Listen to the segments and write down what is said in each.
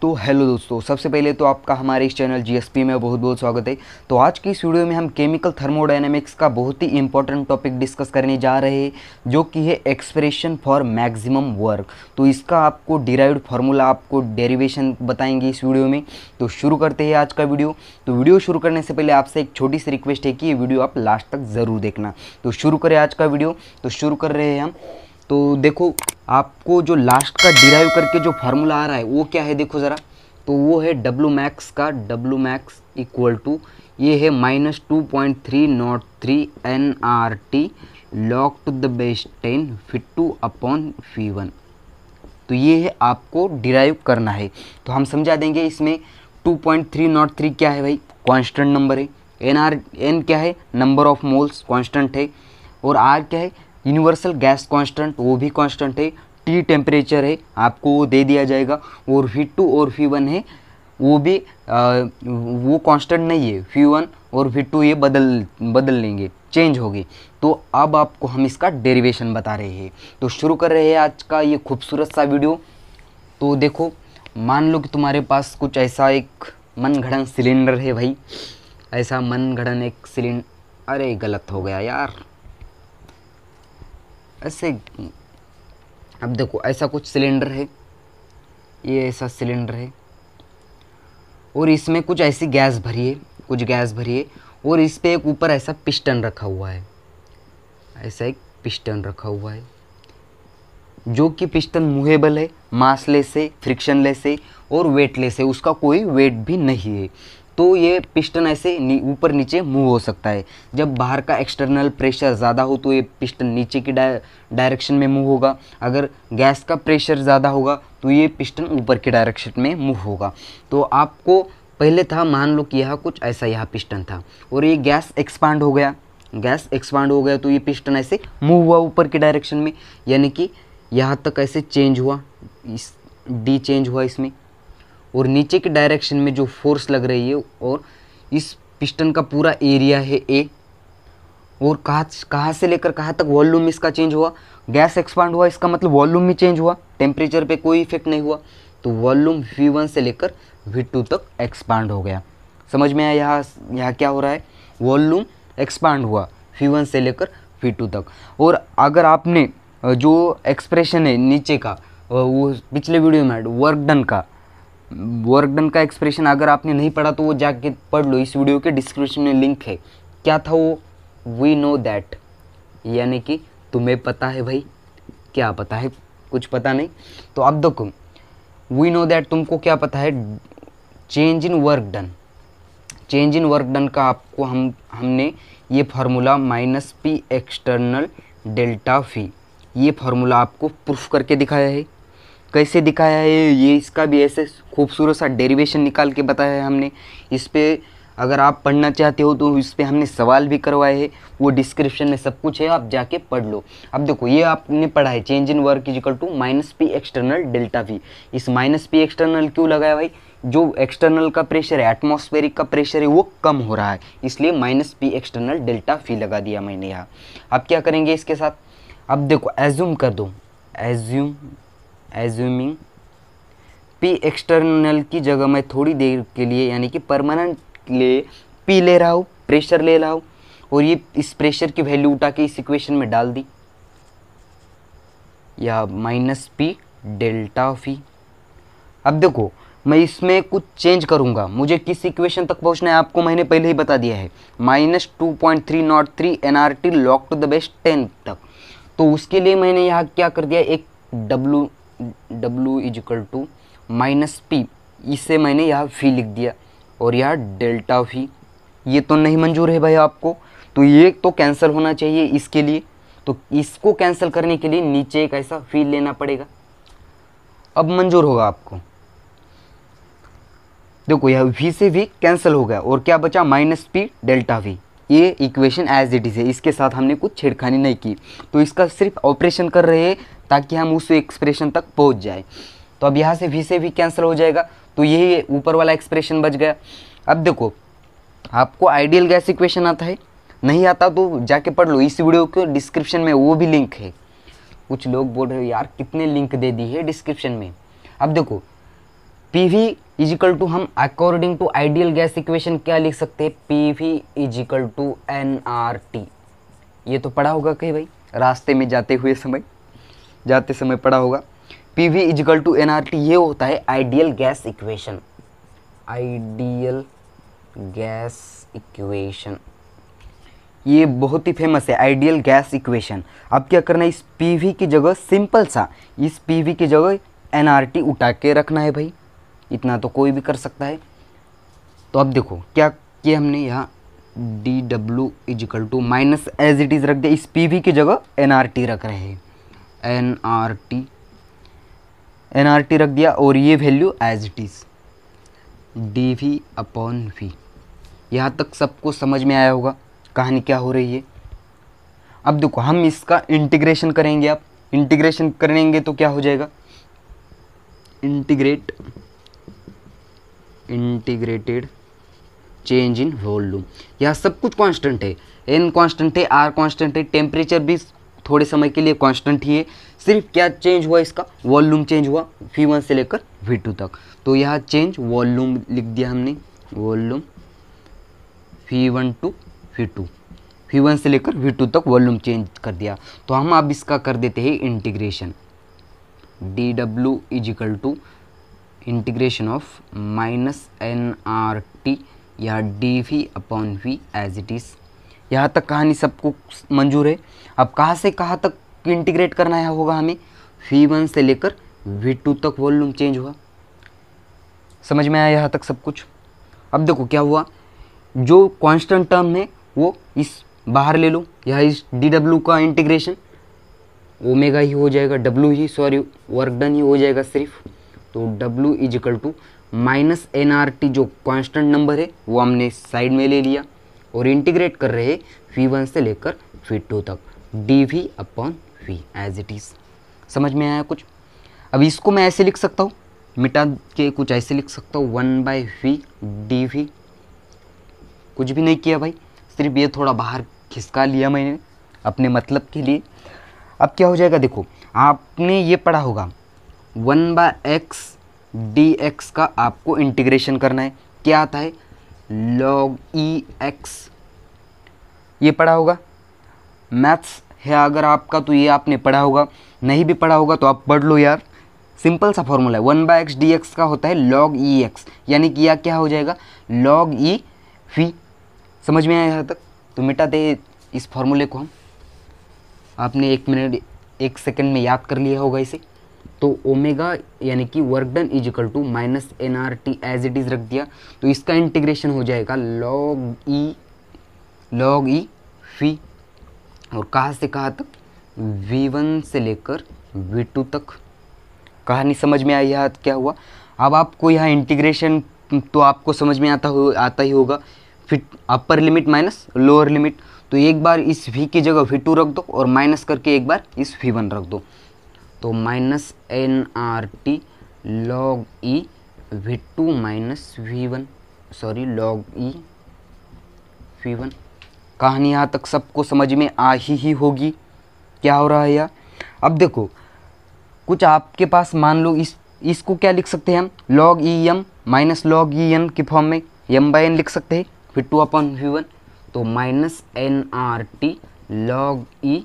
तो हेलो दोस्तों, सबसे पहले तो आपका हमारे इस चैनल जीएसपी में बहुत बहुत स्वागत है। तो आज की इस वीडियो में हम केमिकल थर्मोडायनेमिक्स का बहुत ही इंपॉर्टेंट टॉपिक डिस्कस करने जा रहे हैं, जो कि है एक्सप्रेशन फॉर मैक्सिमम वर्क। तो इसका आपको डिराइव्ड फार्मूला, आपको डेरिवेशन बताएंगे इस वीडियो में। तो शुरू करते हैं आज का वीडियो। तो वीडियो शुरू करने से पहले आपसे एक छोटी सी रिक्वेस्ट है कि ये वीडियो आप लास्ट तक ज़रूर देखना। तो शुरू करें आज का वीडियो। तो शुरू कर रहे हैं हम। तो देखो, आपको जो लास्ट का डिराइव करके जो फार्मूला आ रहा है वो क्या है, देखो ज़रा। तो वो है डब्लू मैक्स का, डब्लू मैक्स इक्वल टू ये है -2.303 NRT log to the base 10 φ2 upon φ1। तो ये है आपको डिराइव करना है। तो हम समझा देंगे इसमें 2.303 क्या है भाई, कांस्टेंट नंबर है। एन क्या है, नंबर ऑफ मोल्स कांस्टेंट है। और आर क्या है, यूनिवर्सल गैस कांस्टेंट, वो भी कांस्टेंट है। टी टेम्परेचर है, आपको वो दे दिया जाएगा। और φ2 और φ1 है, वो भी वो कांस्टेंट नहीं है। φ1 और φ2 ये बदल लेंगे, चेंज होगी। तो अब आपको हम इसका डेरिवेशन बता रहे हैं। तो शुरू कर रहे हैं आज का ये खूबसूरत सा वीडियो। तो देखो, मान लो कि तुम्हारे पास कुछ ऐसा एक मनगढ़ंत सिलेंडर है भाई, ऐसा मनगढ़ंत एक सिलेंडर। अरे गलत हो गया यार, ऐसे। अब देखो, ऐसा कुछ सिलेंडर है, ये ऐसा सिलेंडर है, और इसमें कुछ ऐसी गैस भरी है, कुछ गैस भरी है। और इस पे एक ऊपर ऐसा पिस्टन रखा हुआ है, ऐसा एक पिस्टन रखा हुआ है, जो कि पिस्टन मूवेबल है, मासलेस है, फ्रिक्शनलेस है और वेटलेस है। उसका कोई वेट भी नहीं है। तो ये पिस्टन ऐसे ऊपर नीचे मूव हो सकता है। जब बाहर का एक्सटर्नल प्रेशर ज़्यादा हो तो ये पिस्टन नीचे की डायरेक्शन में मूव होगा। अगर गैस का प्रेशर ज़्यादा होगा तो ये पिस्टन ऊपर की डायरेक्शन में मूव होगा। तो आपको पहले था, मान लो कि यह कुछ ऐसा यहाँ पिस्टन था, और ये गैस एक्सपांड हो गया, गैस एक्सपांड हो गया तो ये पिस्टन ऐसे मूव हुआ ऊपर की डायरेक्शन में, यानी कि यहाँ तक ऐसे चेंज हुआ, इस डी चेंज हुआ इसमें। और नीचे की डायरेक्शन में जो फोर्स लग रही है, और इस पिस्टन का पूरा एरिया है ए, और कहाँ से लेकर कहाँ तक वॉल्यूम इसका चेंज हुआ, गैस एक्सपांड हुआ, इसका मतलब वॉल्यूम भी चेंज हुआ, टेम्परेचर पे कोई इफेक्ट नहीं हुआ। तो वॉल्यूम V1 से लेकर V2 तक एक्सपांड हो गया। समझ में आया यहाँ क्या हो रहा है, वॉल्यूम एक्सपांड हुआ V1 से लेकर V2 तक। और अगर आपने जो एक्सप्रेशन है नीचे का, वो पिछले वीडियो में वर्क डन का एक्सप्रेशन अगर आपने नहीं पढ़ा तो वो जाके पढ़ लो, इस वीडियो के डिस्क्रिप्शन में लिंक है। क्या था वो, वी नो दैट, यानी कि तुम्हें पता है भाई। क्या पता है, कुछ पता नहीं। तो अब देखो, वी नो दैट तुमको क्या पता है, change in work done. Change in work done का आपको हमने ये फार्मूला -P एक्सटर्नल डेल्टा फी, ये फार्मूला आपको प्रूफ करके दिखाया है। कैसे दिखाया है ये, इसका भी ऐसे खूबसूरत सा डेरिवेशन निकाल के बताया है हमने। इस पे अगर आप पढ़ना चाहते हो तो इस पे हमने सवाल भी करवाए हैं, वो डिस्क्रिप्शन में सब कुछ है, आप जाके पढ़ लो। अब देखो, ये आपने पढ़ा है change in work is equal to -P external delta V. इस -P एक्सटर्नल क्यों लगाया भाई, जो एक्सटर्नल का प्रेशर है, एटमॉस्फेरिक का प्रेशर है, वो कम हो रहा है, इसलिए -P एक्सटर्नल डेल्टा फी लगा दिया मैंने यहाँ। अब क्या करेंगे इसके साथ, अब देखो एज्यूम कर दो, एज्यूमिंग P एक्सटर्नल की जगह मैं थोड़ी देर के लिए, यानी कि परमानेंट के लिए P ले रहा हूँ, प्रेशर ले रहा हूँ, और ये इस प्रेशर की वैल्यू उठा के इस इक्वेशन में डाल दी, या -P डेल्टा फी। अब देखो, मैं इसमें कुछ चेंज करूँगा, मुझे किस इक्वेशन तक पहुँचना है आपको मैंने पहले ही बता दिया है, -2.303 NRT log to the base 10 तक। तो उसके लिए मैंने यहाँ क्या कर दिया, एक W is equal to -P, इसे मैंने यहाँ फी लिख दिया, और यहाँ डेल्टा फी। ये तो नहीं मंजूर है भाई आपको, तो ये तो कैंसिल होना चाहिए इसके लिए। तो इसको कैंसिल करने के लिए नीचे एक ऐसा फी लेना पड़ेगा, अब मंजूर होगा आपको। देखो, यह V से V कैंसिल हो गया, और क्या बचा, -P डेल्टा V। ये इक्वेशन एज इट इज़ है, इसके साथ हमने कुछ छेड़खानी नहीं की। तो इसका सिर्फ ऑपरेशन कर रहे हैं ताकि हम उस एक्सप्रेशन तक पहुंच जाए। तो अब यहाँ से V से V कैंसिल हो जाएगा, तो यही ऊपर वाला एक्सप्रेशन बच गया। अब देखो, आपको आइडियल गैस इक्वेशन आता है, नहीं आता तो जाके पढ़ लो, इस वीडियो के डिस्क्रिप्शन में वो भी लिंक है। कुछ लोग बोल रहे हो यार कितने लिंक दे दी है डिस्क्रिप्शन में। अब देखो, P V is equal to, हम according to ideal gas equation क्या लिख सकते हैं, P V is equal to N R T. ये तो पढ़ा होगा कहीं भाई, रास्ते में जाते समय पढ़ा होगा। P V is equal to N R T, ये होता है ideal gas equation, ideal gas equation. ये बहुत ही फेमस है आइडियल गैस इक्वेशन। अब क्या करना है, इस पी वी की जगह सिंपल सा, इस पी वी की जगह एन आर टी उठा के रखना है भाई, इतना तो कोई भी कर सकता है। तो अब देखो क्या किया हमने, यहाँ D W is equal to minus as it is रख दिया, इस पी वी की जगह एन आर टी रख रहे हैं, एन आर टी रख दिया, और ये value as it is D V upon V. यहाँ तक सबको समझ में आया होगा कहानी क्या हो रही है। अब देखो हम इसका इंटीग्रेशन करेंगे, आप इंटीग्रेशन करेंगे तो क्या हो जाएगा, इंटीग्रेटेड चेंज इन वॉल्यूम। यहाँ सब कुछ कांस्टेंट है, एन कांस्टेंट है, आर कांस्टेंट है, टेम्परेचर भी थोड़े समय के लिए कांस्टेंट ही है, सिर्फ क्या चेंज हुआ, इसका वॉल्यूम चेंज हुआ V1 से लेकर V2 तक। तो यहाँ चेंज वॉल्यूम लिख दिया हमने, volume V1 to V2, V1 से लेकर V2 तक वॉल्यूम चेंज कर दिया। तो हम अब इसका कर देते हैं integration, D W is equal to integration of minus N R T या D V upon V as it is. यहाँ तक कहानी सबको मंजूर है। अब कहाँ से कहाँ तक इंटीग्रेट करना है होगा हमें, V1 से लेकर V2 तक वॉल्यूम चेंज हुआ, समझ में आया यहाँ तक सब कुछ। अब देखो क्या हुआ, जो कांस्टेंट टर्म है वो इस बाहर ले लो, यहाँ इस डी डब्ल्यू का इंटीग्रेशन ओमेगा ही हो जाएगा, वर्क डन ही हो जाएगा सिर्फ। तो W is equal to minus N R T, जो कांस्टेंट नंबर है वो हमने साइड में ले लिया, और इंटीग्रेट कर रहे हैं V1 से लेकर V2 तक, D V upon V as it is. समझ में आया कुछ। अब इसको मैं ऐसे लिख सकता हूँ, मिटा के कुछ ऐसे लिख सकता हूँ, 1/v डी वी। कुछ भी नहीं किया भाई, सिर्फ ये थोड़ा बाहर खिसका लिया मैंने अपने मतलब के लिए। अब क्या हो जाएगा, देखो आपने ये पढ़ा होगा 1/x dx का आपको इंटीग्रेशन करना है, क्या आता है, log ex। ये पढ़ा होगा, मैथ्स है अगर आपका तो ये आपने पढ़ा होगा, नहीं भी पढ़ा होगा तो आप पढ़ लो यार, सिंपल सा फॉर्मूला है। 1/x dx का होता है log ex, यानी कि यह क्या हो जाएगा, log e v। समझ में आया यहाँ तक। तो मिटा दे इस फॉर्मूले को हम, आपने 1 सेकंड में याद कर लिया होगा इसे। तो ओमेगा यानी कि work done is equal to minus N R T as it is रख दिया, तो इसका इंटीग्रेशन हो जाएगा log e v, और कहाँ से कहाँ तक, V1 से लेकर V2 तक। कहानी समझ में आई यहाँ क्या हुआ। अब आपको यहाँ इंटीग्रेशन तो आपको समझ में आता ही होगा, फिर upper limit minus lower limit. तो एक बार इस V की जगह V2 रख दो, और माइनस करके एक बार इस V1 रख दो, तो minus N R T log e V2 minus V1, log e V1। कहानी यहाँ तक सबको समझ में आ ही होगी क्या हो रहा है यार। अब देखो कुछ आपके पास, मान लो इसको क्या लिख सकते हैं हम, log E M minus log ई एन की फॉर्म में m/n लिख सकते हैं, V2 अपॉन V1। तो minus N R T log e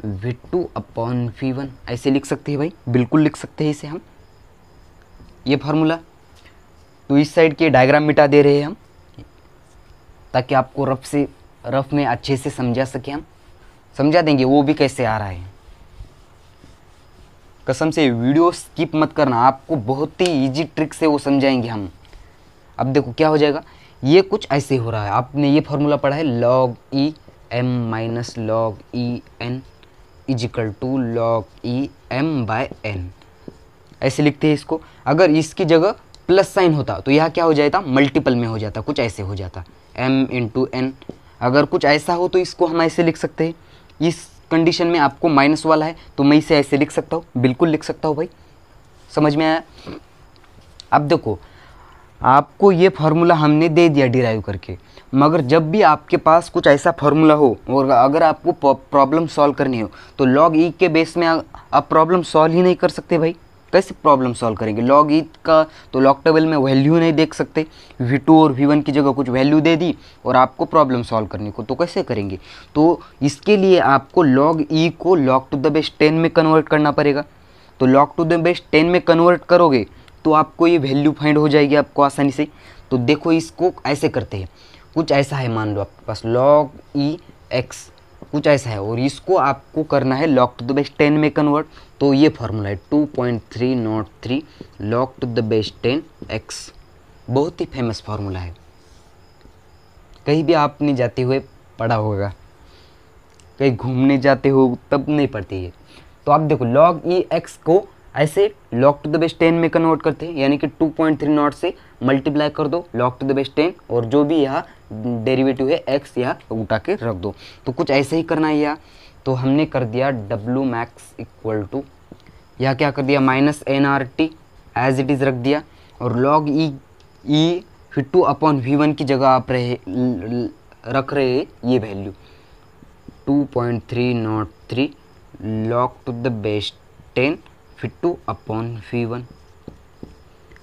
V2 upon V1 ऐसे लिख सकते हैं भाई, बिल्कुल लिख सकते हैं इसे हम, ये फार्मूला। तो इस साइड के डायग्राम मिटा दे रहे हैं हम, ताकि आपको रफ में अच्छे से समझा सके, हम समझा देंगे वो भी कैसे आ रहा है। कसम से वीडियो स्किप मत करना, आपको बहुत ही इजी ट्रिक से वो समझाएंगे हम। अब देखो क्या हो जाएगा, ये कुछ ऐसे हो रहा है, आपने ये फार्मूला पढ़ा है, log E M minus log E N is equal to log E M by N, ऐसे लिखते हैं इसको। अगर इसकी जगह प्लस साइन होता तो यह क्या हो जाता, मल्टीपल में हो जाता, कुछ ऐसे हो जाता, m इंटू एन। अगर कुछ ऐसा हो तो इसको हम ऐसे लिख सकते हैं। इस कंडीशन में आपको माइनस वाला है तो मैं इसे ऐसे लिख सकता हूँ, बिल्कुल लिख सकता हूँ भाई, समझ में आया। अब देखो आपको ये फार्मूला हमने दे दिया डिराइव करके, मगर जब भी आपके पास कुछ ऐसा फार्मूला हो और अगर आपको प्रॉब्लम सॉल्व करनी हो तो log ई के बेस में आप प्रॉब्लम सॉल्व ही नहीं कर सकते भाई, कैसे प्रॉब्लम सॉल्व करेंगे? लॉग ई का तो लॉग टेबल में वैल्यू नहीं देख सकते, V2 और V1 की जगह कुछ वैल्यू दे दी और आपको प्रॉब्लम सॉल्व करने को, तो कैसे करेंगे? तो इसके लिए आपको लॉग ई को लॉग टू द बेस 10 में कन्वर्ट करना पड़ेगा। तो लॉग टू द बेस 10 में कन्वर्ट करोगे तो आपको ये वैल्यू फाइंड हो जाएगी आपको आसानी से। तो देखो इसको ऐसे करते हैं, कुछ ऐसा है, मान लो आपके पास लॉग ई एक्स कुछ ऐसा है और इसको आपको करना है लॉग टू द बेस 10 में कन्वर्ट। तो ये फार्मूला है 2.303 log to the base 10 x, बहुत ही फेमस फार्मूला है, कहीं भी आपने जाते हुए पढ़ा होगा, कहीं घूमने जाते हो तब नहीं पढ़ते ये। तो आप देखो लॉग ई एक्स को ऐसे लॉग टू द बेस 10 में कन्वर्ट करते हैं, यानी कि 2.30 से मल्टीप्लाई कर दो लॉग टू द बेस 10 और जो भी यहाँ डेरिवेटिव है एक्स यहाँ उठा के रख दो। तो कुछ ऐसे ही करना है यहाँ। तो हमने कर दिया डब्लू मैक्स इक्वल टू, यहाँ क्या कर दिया minus NRT as it is रख दिया और लॉग ई फिर 2/V1 की जगह आप रख रहे हैं ये value 2.303 log to the base 10 फिर 2/V1।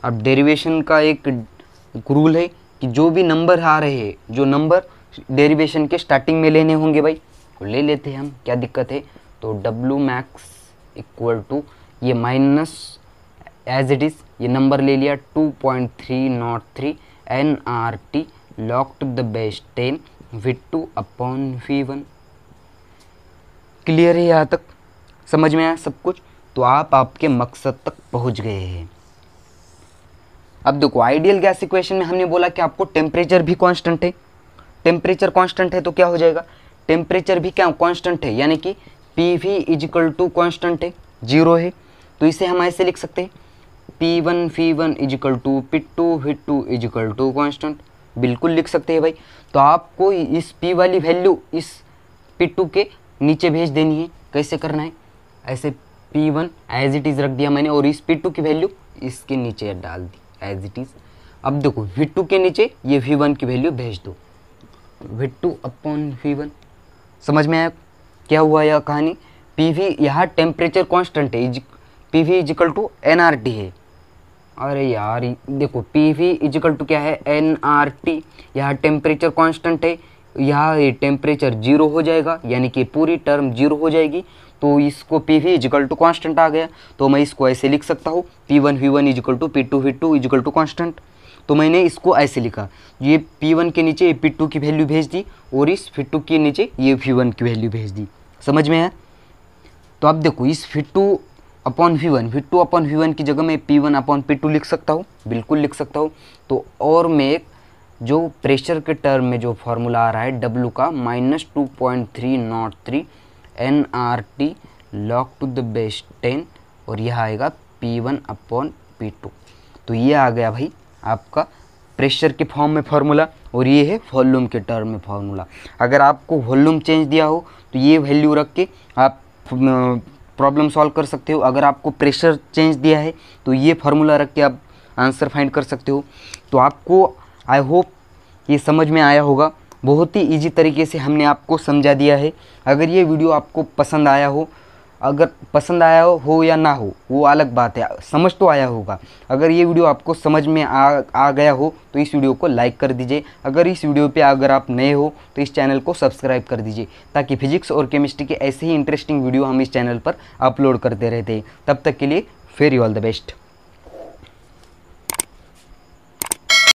अब डेरिवेशन का एक रूल है कि जो भी नंबर आ रहे हैं, जो नंबर डेरिवेशन के स्टार्टिंग में लेने होंगे भाई वो ले लेते हैं हम, क्या दिक्कत है। तो डब्लू मैक्स इक्वल टू ये माइनस एज इट इज़ ये नंबर ले लिया 2.303 NRT log to the base 10 with 2/V1। Clear है यहाँ तक? समझ में आया सब कुछ? तो आप आपके मकसद तक पहुँच गए हैं। अब देखो आइडियल गैस इक्वेशन में हमने बोला कि आपको टेम्परेचर भी कांस्टेंट है, टेम्परेचर कांस्टेंट है तो क्या हो जाएगा, टेम्परेचर भी क्या कांस्टेंट है, यानी कि PV इजिकल टू कांस्टेंट है, 0 है। तो इसे हम ऐसे लिख सकते हैं P1 V1 is equal to P2 V2 is equal to constant, बिल्कुल लिख सकते हैं भाई। तो आपको इस P वाली वैल्यू इस P2 के नीचे भेज देनी है। कैसे करना है, ऐसे P1 एज इट इज़ रख दिया मैंने और इस P2 की वैल्यू इसके नीचे डाल दी एज इट इज़। अब देखो V2 के नीचे ये V1 की वैल्यू भेज दो V2/V1। समझ में आया क्या हुआ यह कहानी? PV यहाँ टेम्परेचर कांस्टेंट है, PV इजिकल टू NRT है। अरे यार देखो PV इजिकल टू क्या है NRT, यहाँ टेम्परेचर कांस्टेंट है, यहाँ ये टेम्परेचर 0 हो जाएगा, यानी कि पूरी टर्म 0 हो जाएगी। तो इसको PV इजिकल टू कांस्टेंट आ गया, तो मैं इसको ऐसे लिख सकता हूँ P1 V1 is equal to P2 V2 is equal to constant. तो मैंने इसको ऐसे लिखा, ये P1 के नीचे ये P2 की वैल्यू भेज दी और इस V2 के नीचे ये V1 की वैल्यू भेज दी। समझ में आया? तो अब देखो इस V2/V1 की जगह मैं P1/P2 लिख सकता हूँ, बिल्कुल लिख सकता हूँ। तो और मैं एक जो प्रेशर के टर्म में जो फार्मूला आ रहा है W का -2.303 NRT log to the base 10 और यह आएगा P1/P2। तो ये आ गया भाई आपका प्रेशर के फॉर्म में फार्मूला और ये है वॉल्यूम के टर्म में फार्मूला। अगर आपको वॉल्यूम चेंज दिया हो तो ये वैल्यू रख के आप प्रॉब्लम सॉल्व कर सकते हो। अगर आपको प्रेशर चेंज दिया है तो ये फार्मूला रख के आप आंसर फाइंड कर सकते हो। तो आपको आई होप ये समझ में आया होगा, बहुत ही इजी तरीके से हमने आपको समझा दिया है। अगर ये वीडियो आपको पसंद आया हो, अगर पसंद आया हो या ना हो वो अलग बात है, समझ तो आया होगा। अगर ये वीडियो आपको समझ में आ गया हो तो इस वीडियो को लाइक कर दीजिए। अगर इस वीडियो पे अगर आप नए हो तो इस चैनल को सब्सक्राइब कर दीजिए, ताकि फिजिक्स और केमिस्ट्री के ऐसे ही इंटरेस्टिंग वीडियो हम इस चैनल पर अपलोड करते रहते हैं। तब तक के लिए वेरी ऑल द बेस्ट।